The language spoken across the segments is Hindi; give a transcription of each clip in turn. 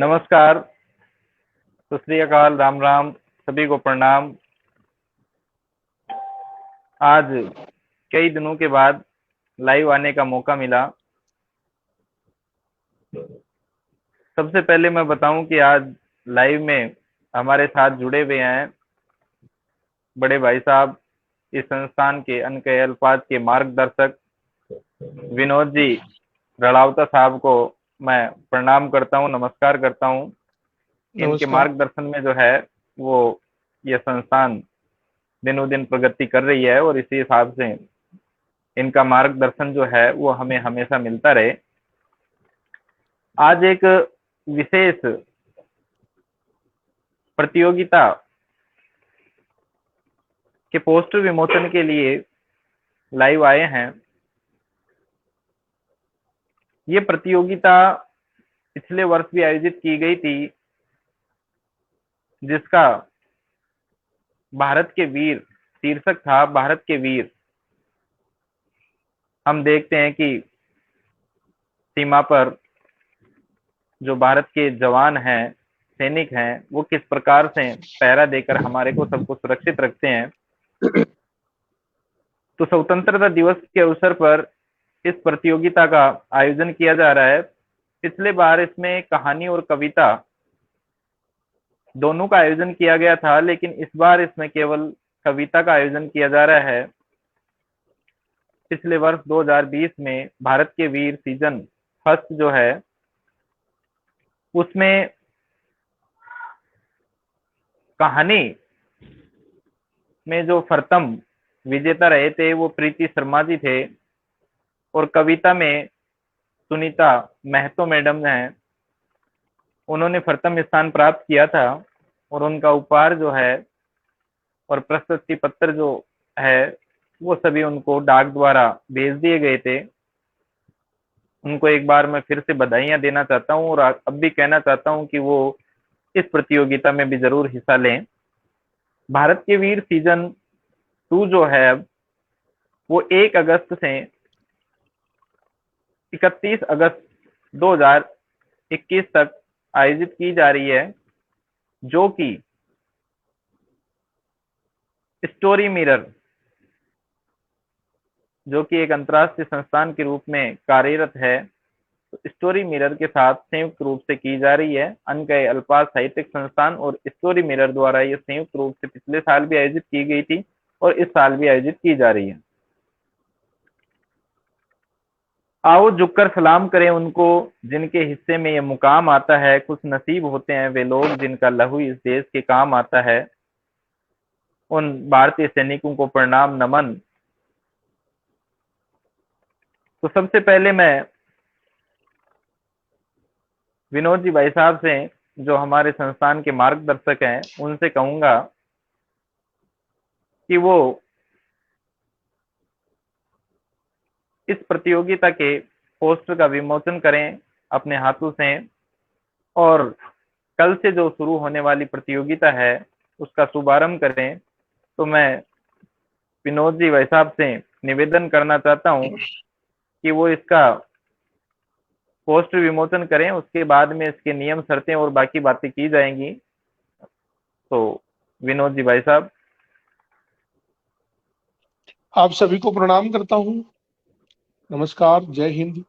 नमस्कार, सत श्री अकाल, राम राम, सभी को प्रणाम। आज कई दिनों के बाद लाइव आने का मौका मिला। सबसे पहले मैं बताऊं कि आज लाइव में हमारे साथ जुड़े हुए हैं बड़े भाई साहब, इस संस्थान के अनकहे अल्फाज के मार्गदर्शक विनोद जी रड़ावता साहब को मैं प्रणाम करता हूं, नमस्कार करता हूं। इनके नमस्कार। मार्गदर्शन में जो है वो ये संस्थान दिनों दिन प्रगति कर रही है और इसी हिसाब से इनका मार्गदर्शन जो है वो हमें हमेशा मिलता रहे। आज एक विशेष प्रतियोगिता के पोस्टर विमोचन के लिए लाइव आए हैं। ये प्रतियोगिता पिछले वर्ष भी आयोजित की गई थी, जिसका भारत के वीर शीर्षक था। भारत के वीर। हम देखते हैं कि सीमा पर जो भारत के जवान हैं, सैनिक हैं, वो किस प्रकार से पहरा देकर हमारे को सबको सुरक्षित रखते हैं। तो स्वतंत्रता दिवस के अवसर पर इस प्रतियोगिता का आयोजन किया जा रहा है। पिछले बार इसमें कहानी और कविता दोनों का आयोजन किया गया था, लेकिन इस बार इसमें केवल कविता का आयोजन किया जा रहा है। पिछले वर्ष 2020 में भारत के वीर सीजन फर्स्ट जो है उसमें कहानी में जो प्रथम विजेता रहे थे वो प्रीति शर्मा जी थे, और कविता में सुनीता महतो मैडम हैं, उन्होंने प्रथम स्थान प्राप्त किया था। और उनका उपहार जो है और प्रशस्ति पत्र जो है वो सभी उनको डाक द्वारा भेज दिए गए थे। उनको एक बार मैं फिर से बधाइयां देना चाहता हूं और अब भी कहना चाहता हूं कि वो इस प्रतियोगिता में भी जरूर हिस्सा लें। भारत के वीर सीजन 2 जो है अब वो 1 अगस्त से 31 अगस्त 2021 तक आयोजित की जा रही है, जो कि स्टोरी मिरर, जो कि एक अंतर्राष्ट्रीय संस्थान के रूप में कार्यरत है, तो स्टोरी मिरर के साथ संयुक्त रूप से की जा रही है। अनकहे अल्फाज साहित्यिक संस्थान और स्टोरी मिरर द्वारा ये संयुक्त रूप से पिछले साल भी आयोजित की गई थी और इस साल भी आयोजित की जा रही है। आओ झुककर सलाम करें उनको जिनके हिस्से में ये मुकाम आता है। खुश नसीब होते हैं वे लोग जिनका लहू इस देश के काम आता है। उन भारतीय सैनिकों को प्रणाम नमन। तो सबसे पहले मैं विनोद जी भाई साहब से, जो हमारे संस्थान के मार्गदर्शक हैं, उनसे कहूंगा कि वो इस प्रतियोगिता के पोस्टर का विमोचन करें अपने हाथों से, और कल से जो शुरू होने वाली प्रतियोगिता है उसका शुभारंभ करें। तो मैं विनोद जी भाई साहब से निवेदन करना चाहता हूं कि वो इसका पोस्टर विमोचन करें, उसके बाद में इसके नियम शर्तें और बाकी बातें की जाएंगी। तो विनोद जी भाई साहब। आप सभी को प्रणाम करता हूं। नमस्कार, जय हिंद।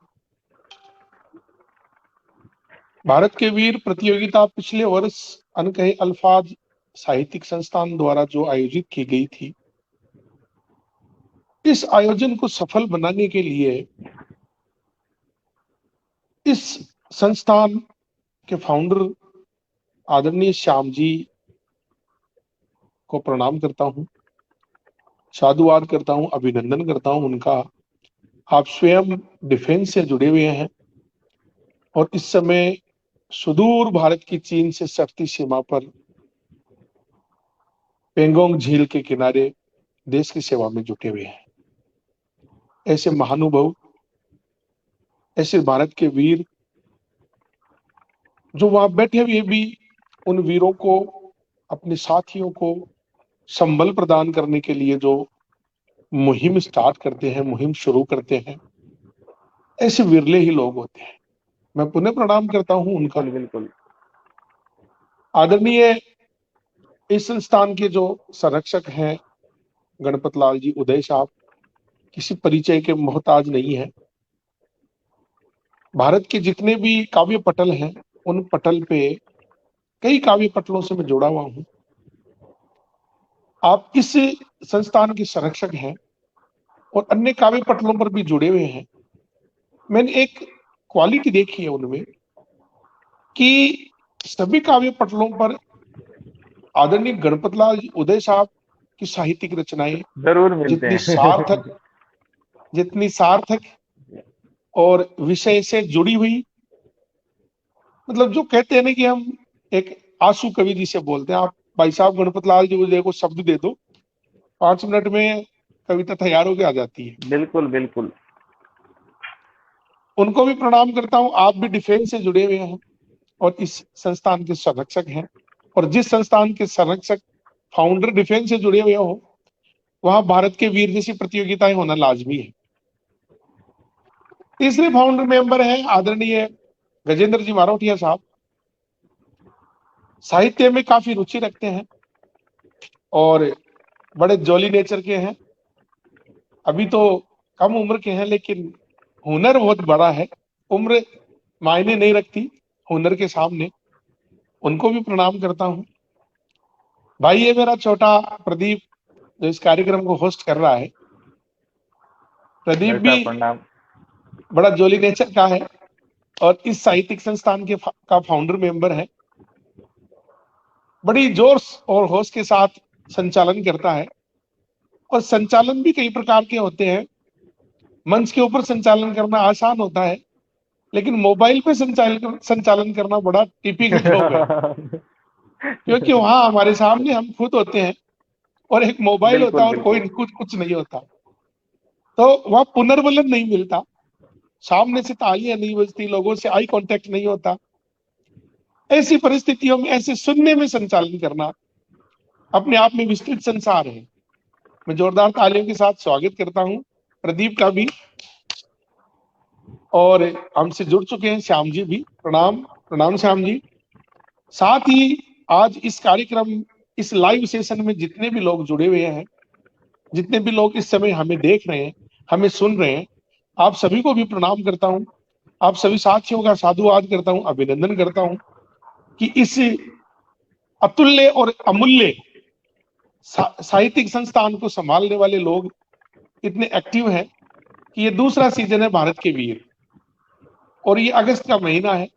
भारत के वीर प्रतियोगिता पिछले वर्ष अनकहे अल्फाज साहित्यिक संस्थान द्वारा जो आयोजित की गई थी, इस आयोजन को सफल बनाने के लिए इस संस्थान के फाउंडर आदरणीय श्याम जी को प्रणाम करता हूं, साधुवाद करता हूं, अभिनंदन करता हूं उनका। आप स्वयं डिफेंस से जुड़े हुए हैं और इस समय सुदूर भारत की चीन से सटती सीमा पर पेंगोंग झील के किनारे देश की सेवा में जुटे हुए हैं। ऐसे महानुभव, ऐसे भारत के वीर जो वहां बैठे हुए भी उन वीरों को, अपने साथियों को संबल प्रदान करने के लिए जो मुहिम स्टार्ट करते हैं, मुहिम शुरू करते हैं, ऐसे विरले ही लोग होते हैं। मैं पुनः प्रणाम करता हूं उनका। बिल्कुल बिल्कुल। आदरणीय इस संस्थान के जो संरक्षक हैं गणपत लाल जी उदय साहब किसी परिचय के मोहताज नहीं है। भारत के जितने भी काव्य पटल हैं उन पटल पे कई काव्य पटलों से मैं जुड़ा हुआ हूं। आप इस संस्थान के संरक्षक हैं और अन्य काव्य पटलों पर भी जुड़े हुए हैं। मैंने एक क्वालिटी देखी है उनमें कि सभी काव्य पटलों पर आदरणीय गणपत लाल उदय साहब की साहित्यिक रचनाएं जरूर मिलते जितनी हैं। सार्थक और विषय से जुड़ी हुई, मतलब जो कहते हैं ना कि हम एक आंसू कवि जिसे बोलते हैं, आप भाई साहब गणपत लाल जी उदय को शब्द दे दो 5 मिनट में कविता तैयार होकर आ जाती है। बिल्कुल बिल्कुल। उनको भी प्रणाम करता हूं। आप भी डिफेंस से जुड़े हुए हैं और इस संस्थान के संरक्षक हैं, और जिस संस्थान के संरक्षक फाउंडर डिफेंस से जुड़े हुए हो वहां भारत के वीर जैसी प्रतियोगिताएं होना लाजमी है। तीसरे फाउंडर मेंबर हैं आदरणीय गजेंद्र जी मारोटिया साहब। साहित्य में काफी रुचि रखते हैं और बड़े जॉली नेचर के हैं। अभी तो कम उम्र के हैं लेकिन हुनर बहुत बड़ा है। उम्र मायने नहीं रखती हुनर के सामने। उनको भी प्रणाम करता हूं। भाई ये मेरा छोटा प्रदीप जो इस कार्यक्रम को होस्ट कर रहा है, प्रदीप भी प्रणाम। बड़ा जॉली नेचर का है और इस साहित्यिक संस्थान के का फाउंडर मेंबर है। बड़ी जोश और होश के साथ संचालन करता है, और संचालन भी कई प्रकार के होते हैं। मंच के ऊपर संचालन करना आसान होता है, लेकिन मोबाइल पे संचालन करना बड़ा टिपिकल जॉब है, क्योंकि वहां हमारे सामने हम खुद होते हैं और एक मोबाइल होता बिल्कुल है और कोई बिल्कुल। कुछ नहीं होता, तो वहां पुनर्बलन नहीं मिलता, सामने से तालियां नहीं बजती, लोगों से आई कांटेक्ट नहीं होता। ऐसी परिस्थितियों में ऐसे शून्य में संचालन करना अपने आप में विस्तृत संसार है। मैं जोरदार तालियों के साथ स्वागत करता हूं प्रदीप का भी, और हमसे जुड़ चुके हैं श्याम जी भी। प्रणाम प्रणाम श्याम जी। साथ ही आज इस कार्यक्रम, इस लाइव सेशन में जितने भी लोग जुड़े हुए हैं, जितने भी लोग इस समय हमें देख रहे हैं, हमें सुन रहे हैं, आप सभी को भी प्रणाम करता हूं। आप सभी साथियों का साधुवाद करता हूं, अभिनंदन करता हूं कि इस अतुल्य और अमूल्य साहित्यिक संस्थान को संभालने वाले लोग इतने एक्टिव हैं कि ये दूसरा सीजन है भारत के वीर, और ये अगस्त का महीना है।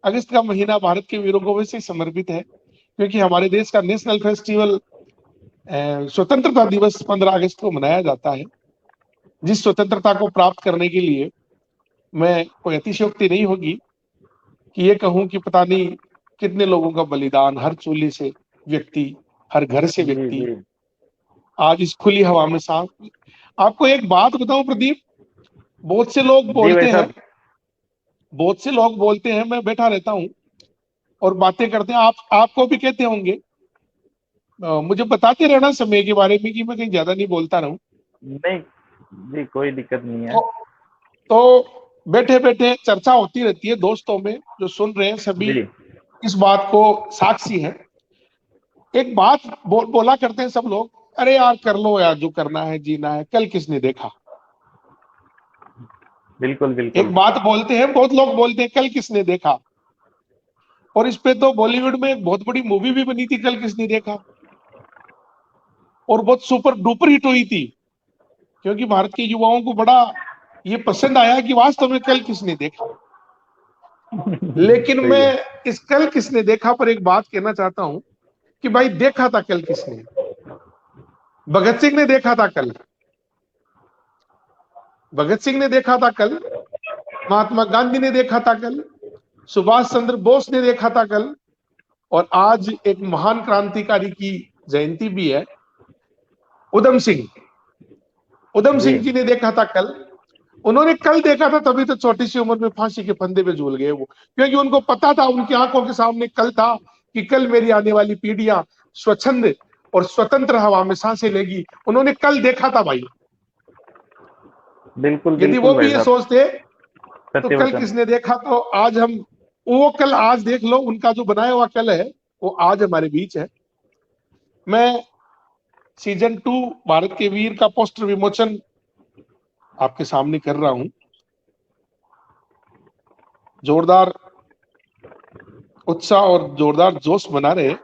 अगस्त का महीना भारत के वीरों को वैसे समर्पित है क्योंकि हमारे देश का नेशनल फेस्टिवल स्वतंत्रता दिवस 15 अगस्त को मनाया जाता है। जिस स्वतंत्रता को प्राप्त करने के लिए मैं कोई अतिशयोक्ति नहीं होगी कि ये कहूं कि पता नहीं कितने लोगों का बलिदान, हर चूल्हे से व्यक्ति, हर घर से जी व्यक्ति जी आज इस खुली हवा में सांस। आपको एक बात बताऊं प्रदीप, बहुत से लोग जी भाई बोलते हैं, साहब। मैं बैठा रहता हूं और बातें करते हैं, आप आपको भी कहते होंगे, मुझे बताते रहना समय के बारे में कि मैं कहीं ज्यादा नहीं बोलता रहूं। नहीं जी, कोई दिक्कत नहीं है। तो बैठे बैठे चर्चा होती रहती है दोस्तों में, जो सुन रहे हैं सभी जी इस बात को साक्षी है। एक बात बोला करते हैं सब लोग, अरे यार कर लो यार, जो करना है जीना है, कल किसने देखा। बिल्कुल एक बिल्कुल। बात बोलते हैं, बहुत लोग बोलते हैं कल किसने देखा, और इस पे तो बॉलीवुड में एक बहुत बड़ी मूवी भी बनी थी कल किसने देखा, और बहुत सुपर डुपर हिट हुई थी, क्योंकि भारत के युवाओं को बड़ा ये पसंद आया कि वास्तव में कल किसने देखा। लेकिन सही मैं है। इस कल किसने देखा पर एक बात कहना चाहता हूं कि भाई देखा था कल किसने। भगत सिंह ने देखा था कल, भगत सिंह ने देखा था कल, महात्मा गांधी ने देखा था कल, सुभाष चंद्र बोस ने देखा था कल, और आज एक महान क्रांतिकारी की जयंती भी है, उधम सिंह। उधम जी सिंह जी ने देखा था कल। उन्होंने कल देखा था, तभी तो छोटी सी उम्र में फांसी के फंदे पे झूल गए वो, क्योंकि उनको पता था, उनकी आंखों के सामने कल था कि कल मेरी आने वाली पीढ़ियां स्वच्छंद और स्वतंत्र हवा में सांसें लेगी। उन्होंने कल देखा था भाई। बिल्कुल यदि बिल्कुल वो भी भाई ये साहब। सोचते तो सत्य कल वचन। किसने देखा, तो आज हम वो कल आज देख लो, उनका जो बनाया हुआ कल है वो आज हमारे बीच है। मैं सीजन 2 भारत के वीर का पोस्टर विमोचन आपके सामने कर रहा हूं। जोरदार उत्साह और जोरदार जोश बना रहे।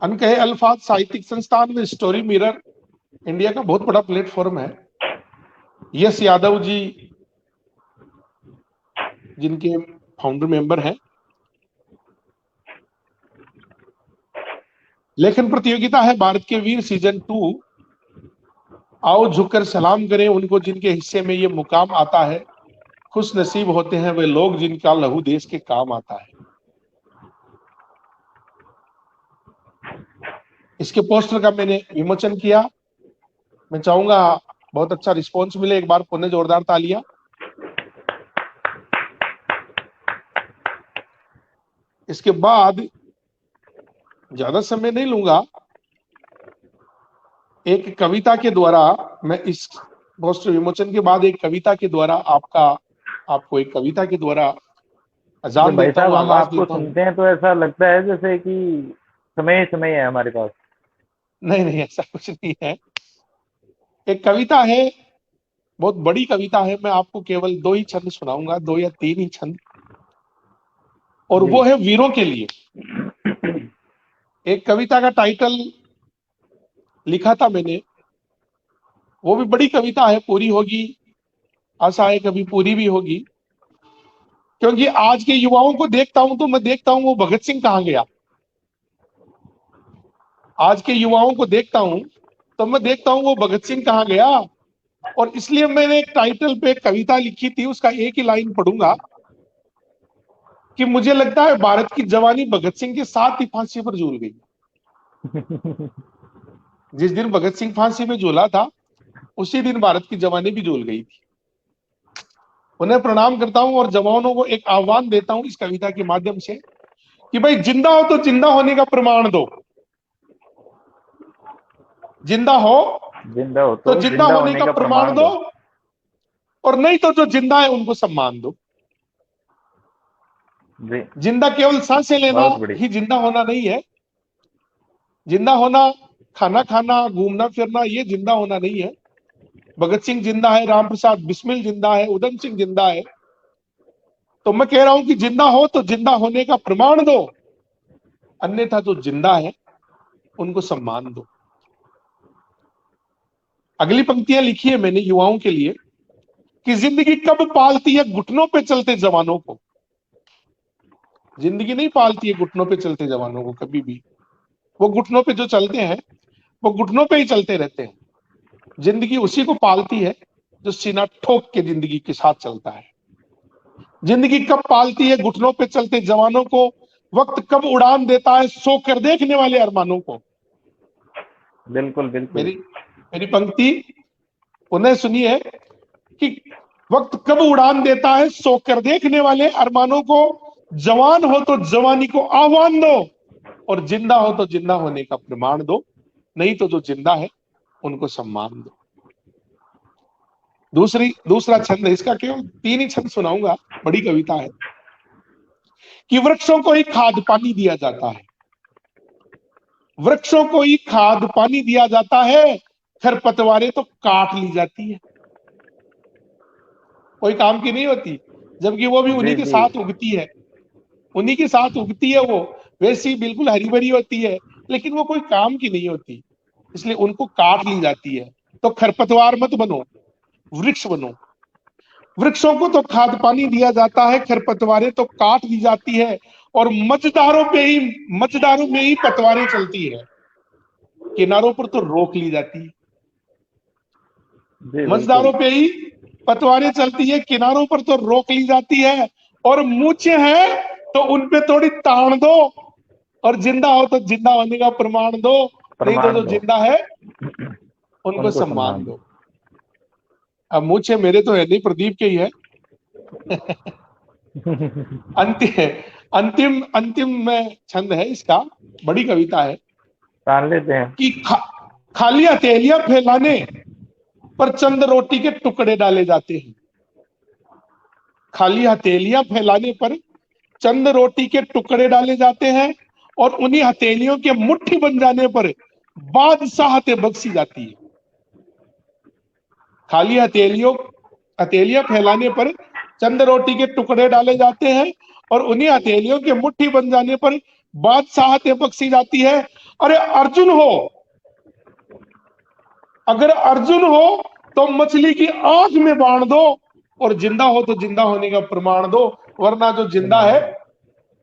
अनकहे अल्फाज साहित्यिक संस्थान में स्टोरी मिरर इंडिया का बहुत बड़ा प्लेटफॉर्म है। यश यादव जी जिनके फाउंडर मेंबर हैं। लेखन प्रतियोगिता है भारत के वीर सीजन 2। आओ झुककर सलाम करें उनको जिनके हिस्से में ये मुकाम आता है। खुश नसीब होते हैं वे लोग जिनका लहू देश के काम आता है। इसके पोस्टर का मैंने विमोचन किया। मैं चाहूंगा बहुत अच्छा रिस्पॉन्स मिले। एक बार पुनः जोरदार तालियां। इसके बाद ज्यादा समय नहीं लूंगा। एक कविता के द्वारा मैं इस पोस्टर विमोचन के बाद एक कविता के द्वारा आपको एक कविता के द्वारा अजान भाई देता साहब, हूँ, हम आगाज आपको देता हूँ। सुनते हैं तो ऐसा लगता है जैसे कि समय ही समय है हमारे पास। नहीं नहीं, ऐसा कुछ नहीं है। एक कविता है, बहुत बड़ी कविता है। मैं आपको केवल 2 ही छंद सुनाऊंगा, 2 या 3 ही छंद, और वो है वीरों के लिए। एक कविता का टाइटल लिखा था मैंने, वो भी बड़ी कविता है, पूरी होगी, आशा है कभी पूरी भी होगी। क्योंकि आज के युवाओं को देखता हूं तो मैं देखता हूं वो भगत सिंह कहां गया। आज के युवाओं को देखता हूं तो मैं देखता हूं वो भगत सिंह कहां गया। और इसलिए मैंने एक टाइटल पे कविता लिखी थी, उसका एक ही लाइन पढ़ूंगा कि मुझे लगता है भारत की जवानी भगत सिंह के साथ ही फांसी पर झूल गई। जिस दिन भगत सिंह फांसी पे झूला था उसी दिन भारत की जवानी भी झूल गई थी। उन्हें प्रणाम करता हूं और जवानों को एक आह्वान देता हूं इस कविता के माध्यम से कि भाई जिंदा हो तो जिंदा होने का प्रमाण दो। जिंदा हो तो जिंदा होने का प्रमाण दो, और नहीं तो जो जिंदा है उनको सम्मान दो। जी, जिंदा केवल सांसें लेना बहुत बड़ी। ही जिंदा होना नहीं है। जिंदा होना खाना खाना, घूमना फिरना, ये जिंदा होना नहीं है। भगत सिंह जिंदा है, राम प्रसाद बिस्मिल जिंदा है, उधम सिंह जिंदा है। तो मैं कह रहा हूं कि जिंदा हो तो जिंदा होने का प्रमाण दो, अन्यथा जो जिंदा है उनको सम्मान दो। अगली पंक्तियां लिखी है मैंने युवाओं के लिए कि जिंदगी कब पालती है घुटनों पे चलते जवानों को। जिंदगी नहीं पालती है घुटनों पे चलते जवानों को कभी भी। वो घुटनों पे जो चलते हैं वो घुटनों पे ही चलते रहते हैं। जिंदगी उसी को पालती है जो सीना ठोक के जिंदगी के साथ चलता है। जिंदगी कब पालती है घुटनों पे चलते जवानों को। वक्त कब उड़ान देता है सो कर देखने वाले अरमानों को। बिल्कुल बिल्कुल। मेरी मेरी पंक्ति उन्हें सुनिए कि वक्त कब उड़ान देता है सो कर देखने वाले अरमानों को। जवान हो तो जवानी को आह्वान दो, और जिंदा हो तो जिंदा होने का प्रमाण दो, नहीं तो जो जिंदा है उनको सम्मान दो। दूसरा छंद है, इसका केवल 3 ही छंद सुनाऊंगा, बड़ी कविता है। कि वृक्षों को ही खाद पानी दिया जाता है। वृक्षों को ही खाद पानी दिया जाता है, खरपतवारें तो काट ली जाती है। कोई काम की नहीं होती, जबकि वो भी उन्हीं जी के जी। साथ उगती है। उन्हीं के साथ उगती है वो, वैसी बिल्कुल हरी भरी होती है, लेकिन वो कोई काम की नहीं होती, इसलिए उनको काट ली जाती है। तो खरपतवार मत बनो, वृक्ष बनो। वृक्षों को तो खाद पानी दिया जाता है, खरपतवारें तो काट दी जाती है, और मझदारों में ही पतवारें चलती है, किनारों पर तो रोक ली जाती है। जी मझदारों बिल्कुल। पे ही पतवारें चलती है, किनारों पर तो रोक ली जाती है, और मूछें हैं तो उनपे थोड़ी तान दो, और जिंदा हो तो जिंदा होने का प्रमाण दो, नहीं तो प्रमाण जो दो, जिंदा है उनको उनको सम्मान सम्मान दो। दो। अब मूछें मेरे तो है नहीं, प्रदीप के ही है। अंतिम अंतिम अंतिम में छंद है इसका, बड़ी कविता है। जान लेते हैं। कि खाली हथेलियां फैलाने पर चंद रोटी के टुकड़े डाले जाते हैं। खाली हथेलियां फैलाने पर चंद रोटी के टुकड़े डाले जाते हैं, और उन्हीं हथेलियों के मुट्ठी बन जाने पर बादशाहतें बख्शी जाती है। खाली हथेलियां फैलाने पर चंद रोटी के टुकड़े डाले जाते हैं, और उन्हीं हथेलियों के मुट्ठी बन जाने पर बादशाहतें बख्शी जाती है। अरे अर्जुन हो, अगर अर्जुन हो तो मछली की आंख में बांध दो, और जिंदा हो तो जिंदा होने का प्रमाण दो, वरना जो जिंदा है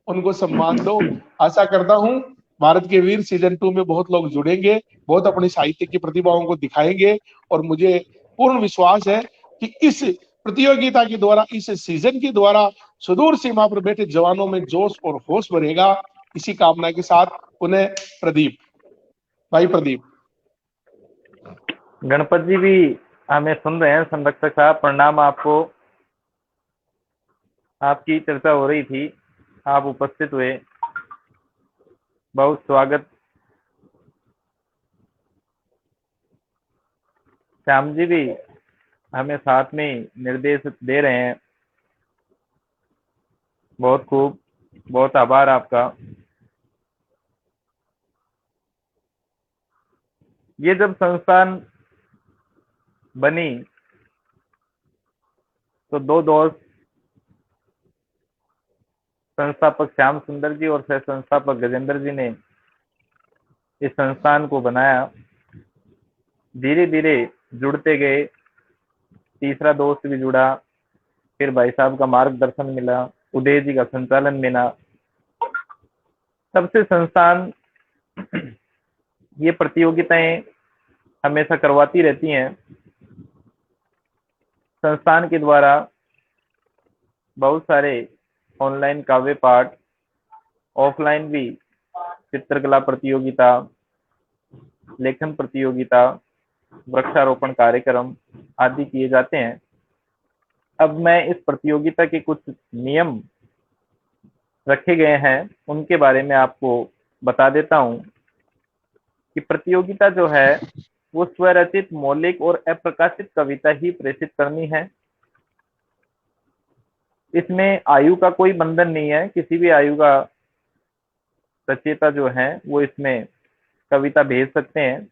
उनको सम्मान दो। आशा करता हूं भारत के वीर सीजन 2 में बहुत लोग जुड़ेंगे, बहुत अपनी साहित्य की प्रतिभाओं को दिखाएंगे, और मुझे पूर्ण विश्वास है कि इस प्रतियोगिता के द्वारा, इस सीजन के द्वारा सुदूर सीमा पर बैठे जवानों में जोश और होश बढ़ेगा। इसी कामना के साथ पुनः प्रदीप, भाई प्रदीप। गणपत जी भी हमें सुन रहे हैं। संरक्षक साहब प्रणाम आपको। आपकी चर्चा हो रही थी, आप उपस्थित हुए, बहुत स्वागत। श्याम जी भी हमें साथ में निर्देश दे रहे हैं, बहुत खूब, बहुत आभार आपका। ये जब संस्थान बनी तो दो दोस्त, संस्थापक श्याम सुंदर जी और सह संस्थापक गजेंद्र जी ने इस संस्थान को बनाया। धीरे धीरे जुड़ते गए, तीसरा दोस्त भी जुड़ा, फिर भाई साहब का मार्गदर्शन मिला, उदय जी का संचालन मिला। तब से संस्थान ये प्रतियोगिताएं हमेशा करवाती रहती हैं। संस्थान के द्वारा बहुत सारे ऑनलाइन काव्य पाठ, ऑफलाइन भी चित्रकला प्रतियोगिता, लेखन प्रतियोगिता, वृक्षारोपण कार्यक्रम आदि किए जाते हैं। अब मैं इस प्रतियोगिता के कुछ नियम रखे गए हैं उनके बारे में आपको बता देता हूं कि प्रतियोगिता जो है वो स्वरचित, मौलिक और अप्रकाशित कविता ही प्रेषित करनी है। इसमें आयु का कोई बंधन नहीं है, किसी भी आयु का रचयिता जो है वो इसमें कविता भेज सकते हैं।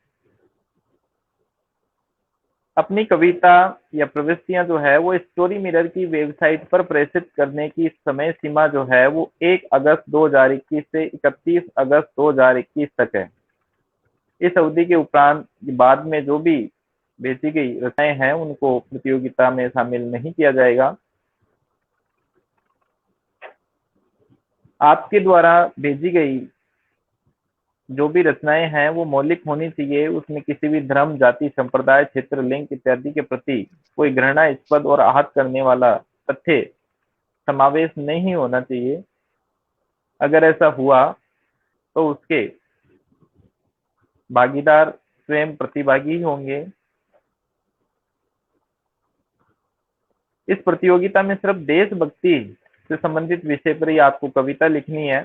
अपनी कविता या प्रविष्टियां जो है वो स्टोरी मिरर की वेबसाइट पर प्रेषित करने की समय सीमा जो है वो 1 अगस्त 2021 से 31 अगस्त 2021 तक है। इस अवधि के उपरांत बाद में जो भी भेजी गई रचनाएं हैं उनको प्रतियोगिता में शामिल नहीं किया जाएगा। आपके द्वारा भेजी गई जो भी रचनाएं हैं वो मौलिक होनी चाहिए। उसमें किसी भी धर्म, जाति, संप्रदाय, क्षेत्र, लिंग इत्यादि के प्रति कोई घृणास्पद और आहत करने वाला तथ्य समावेश नहीं होना चाहिए। अगर ऐसा हुआ तो उसके भागीदार स्वयं प्रतिभागी ही होंगे। इस प्रतियोगिता में सिर्फ देशभक्ति से संबंधित विषय पर ही आपको कविता लिखनी है,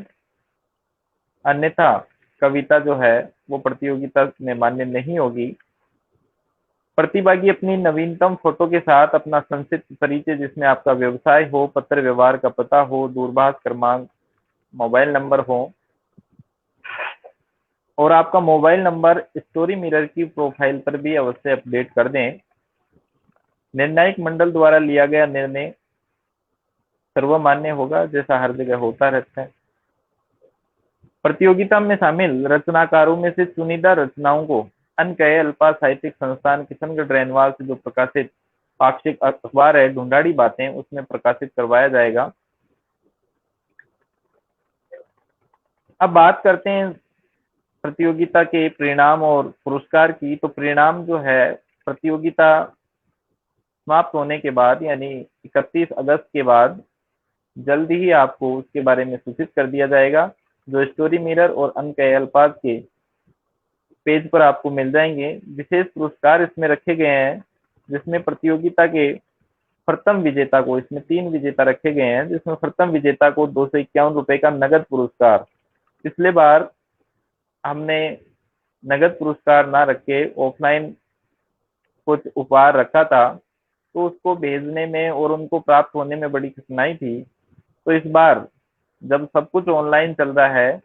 अन्यथा कविता जो है वो प्रतियोगिता में मान्य नहीं होगी। प्रतिभागी अपनी नवीनतम फोटो के साथ अपना संक्षिप्त परिचय, जिसमें आपका व्यवसाय हो, पत्र व्यवहार का पता हो, दूरभाष क्रमांक, मोबाइल नंबर हो, और आपका मोबाइल नंबर स्टोरी मिरर की प्रोफाइल पर भी अवश्य अपडेट कर दें। निर्णायक मंडल द्वारा लिया गया निर्णय सर्वमान्य होगा, जैसा हर जगह होता रहता है। प्रतियोगिता में शामिल रचनाकारों में से चुनिंदा रचनाओं को अनकय अल्पा साहित्यिक संस्थान किशनगढ़ रेनवाल से जो प्रकाशित पाक्षिक अखबार है ढूंढाड़ी बातें, उसमें प्रकाशित करवाया जाएगा। अब बात करते हैं प्रतियोगिता के परिणाम और पुरस्कार की। तो परिणाम जो है प्रतियोगिता समाप्त होने के बाद यानी 31 अगस्त के बाद जल्द ही आपको उसके बारे में सूचित कर दिया जाएगा, जो स्टोरी मिरर और अनकय अल्फाज के पेज पर आपको मिल जाएंगे। विशेष पुरस्कार इसमें रखे गए हैं, जिसमें प्रतियोगिता के प्रथम विजेता को, इसमें 3 विजेता रखे गए हैं, जिसमें प्रथम विजेता को 251 रुपए का नगद पुरस्कार। पिछले बार हमने नगद पुरस्कार ना रख के ऑफलाइन कुछ उपहार रखा था, तो उसको भेजने में और उनको प्राप्त होने में बड़ी कठिनाई थी। तो इस बार जब सब कुछ ऑनलाइन चल रहा है,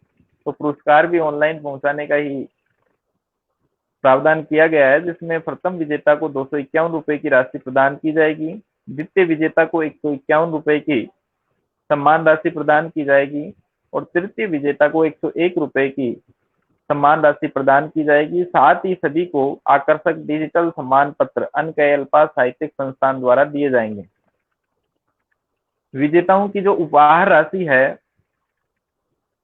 तो पुरस्कार भी ऑनलाइन पहुंचाने का ही प्रावधान किया गया है, जिसमें प्रथम विजेता को 251 रुपए की राशि प्रदान की जाएगी, द्वितीय विजेता को 151 रुपए की सम्मान राशि प्रदान की जाएगी और तृतीय विजेता को 101 रुपए की सम्मान राशि प्रदान की जाएगी। साथ ही सभी को आकर्षक डिजिटल सम्मान पत्र अनकय अल्पा साहित्यिक संस्थान द्वारा दिए जाएंगे। विजेताओं की जो उपहार राशि है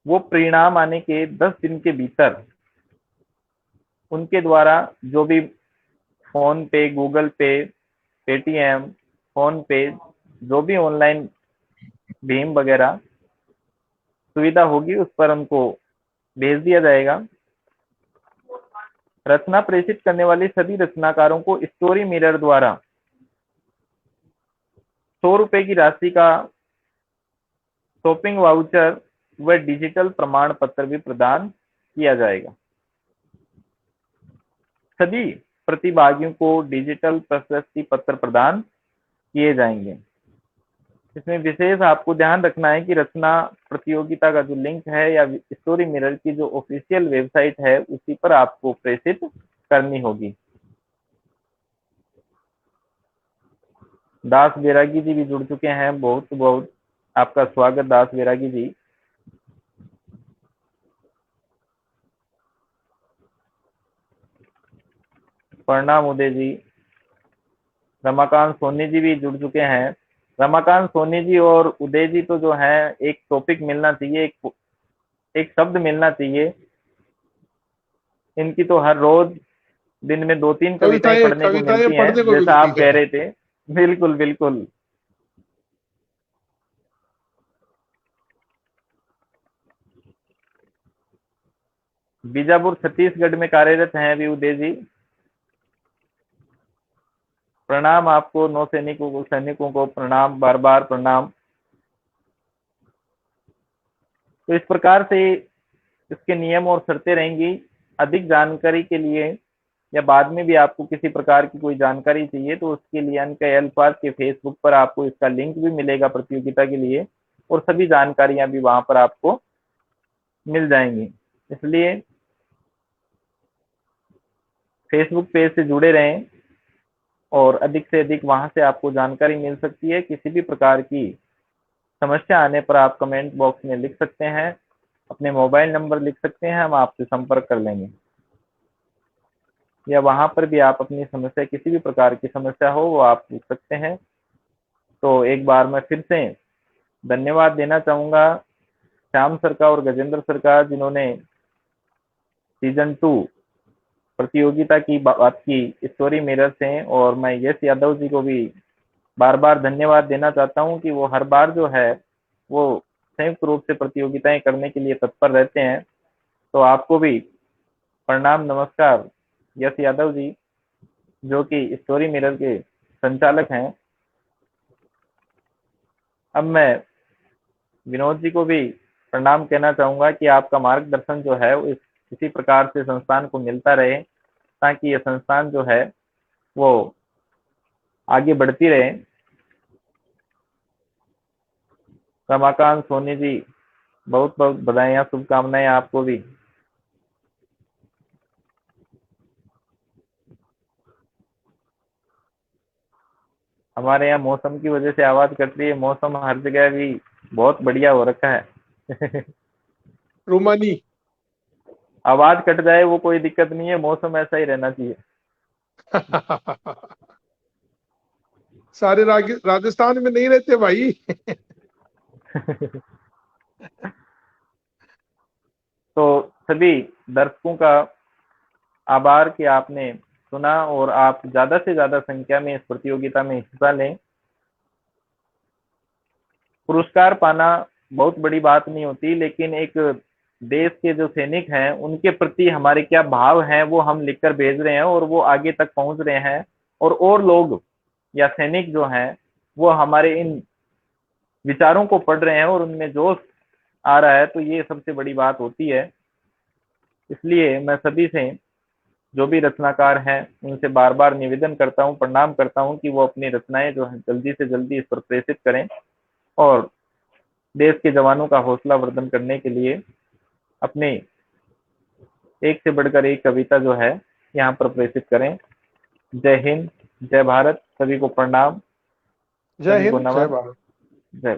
वो परिणाम आने के 10 दिन के भीतर उनके द्वारा जो भी फोन पे, गूगल पे, पेटीएम, फोन पे, जो भी ऑनलाइन भीम वगैरह सुविधा होगी उस पर उनको भेज दिया जाएगा। रचना प्रेषित करने वाले सभी रचनाकारों को स्टोरी मिरर द्वारा 100 रुपए की राशि का शॉपिंग वाउचर व डिजिटल प्रमाण पत्र भी प्रदान किया जाएगा। सभी प्रतिभागियों को डिजिटल प्रशस्ति पत्र प्रदान किए जाएंगे। इसमें विशेष आपको ध्यान रखना है कि रचना प्रतियोगिता का जो लिंक है या स्टोरी मिरर की जो ऑफिशियल वेबसाइट है उसी पर आपको प्रेषित करनी होगी। दास बैरागी जी भी जुड़ चुके हैं, बहुत बहुत आपका स्वागत दास बैरागी जी। प्रणाम उदय जी। रमाकांत सोनी जी भी जुड़ चुके हैं। रमाकांत सोनी जी और उदय जी तो जो है एक टॉपिक मिलना चाहिए, एक शब्द मिलना चाहिए। इनकी तो हर रोज दिन में 2-3 कविताएं पढ़ने को मिलती हैं, जैसा आप कह रहे थे। बिल्कुल बिल्कुल। बीजापुर छत्तीसगढ़ में कार्यरत हैं अभी उदय जी। प्रणाम आपको, नौ सैनिकों को प्रणाम, बार बार प्रणाम। तो इस प्रकार से इसके नियम और शर्तें रहेंगी। अधिक जानकारी के लिए या बाद में भी आपको किसी प्रकार की कोई जानकारी चाहिए तो उसके लिए अनकय अल्फाज के फेसबुक पर आपको इसका लिंक भी मिलेगा प्रतियोगिता के लिए, और सभी जानकारियां भी वहां पर आपको मिल जाएंगी। इसलिए फेसबुक पेज से जुड़े रहें और अधिक से अधिक वहां से आपको जानकारी मिल सकती है। किसी भी प्रकार की समस्या आने पर आप कमेंट बॉक्स में लिख सकते हैं, अपने मोबाइल नंबर लिख सकते हैं, हम आपसे संपर्क कर लेंगे। या वहां पर भी आप अपनी समस्या, किसी भी प्रकार की समस्या हो वो आप पूछ सकते हैं। तो एक बार मैं फिर से धन्यवाद देना चाहूंगा श्याम सर का और गजेंद्र सर का, जिन्होंने सीजन 2 प्रतियोगिता की बात की स्टोरी मिरर से, और मैं यश यादव जी को भी बार बार धन्यवाद देना चाहता हूं कि वो हर बार जो है वो संयुक्त रूप से प्रतियोगिताएं करने के लिए तत्पर रहते हैं। तो आपको भी प्रणाम, नमस्कार यश यादव जी, जो कि स्टोरी मिरर के संचालक हैं। अब मैं विनोद जी को भी प्रणाम कहना चाहूंगा कि आपका मार्गदर्शन जो है वो इसी प्रकार से संस्थान को मिलता रहे, ताकि यह संस्थान जो है वो आगे बढ़ती रहे। रमाकांत सोनी जी, बहुत बहुत बधाइयाँ, शुभकामनाएं आपको भी। हमारे यहाँ मौसम की वजह से आवाज कट रही है, मौसम हर जगह भी बहुत बढ़िया हो रखा है। रोमानी आवाज कट जाए वो कोई दिक्कत नहीं है, मौसम ऐसा ही रहना चाहिए। सारे राजस्थान में नहीं रहते भाई। तो सभी दर्शकों का आभार कि आपने सुना और आप ज्यादा से ज्यादा संख्या में इस प्रतियोगिता में हिस्सा लें। पुरस्कार पाना बहुत बड़ी बात नहीं होती, लेकिन एक देश के जो सैनिक हैं उनके प्रति हमारे क्या भाव हैं वो हम लिखकर भेज रहे हैं और वो आगे तक पहुंच रहे हैं, और लोग या सैनिक जो हैं वो हमारे इन विचारों को पढ़ रहे हैं और उनमें जोश आ रहा है, तो ये सबसे बड़ी बात होती है। इसलिए मैं सभी से, जो भी रचनाकार हैं, उनसे बार बार निवेदन करता हूँ, प्रणाम करता हूँ कि वो अपनी रचनाएं जो है जल्दी से जल्दी इस पर प्रेषित करें और देश के जवानों का हौसला वर्धन करने के लिए अपने एक से बढ़कर एक कविता जो है यहाँ पर प्रेषित करें। जय हिंद, जय भारत, सभी को प्रणाम, जय सभी को हिंद, जय नमन, भारत। जय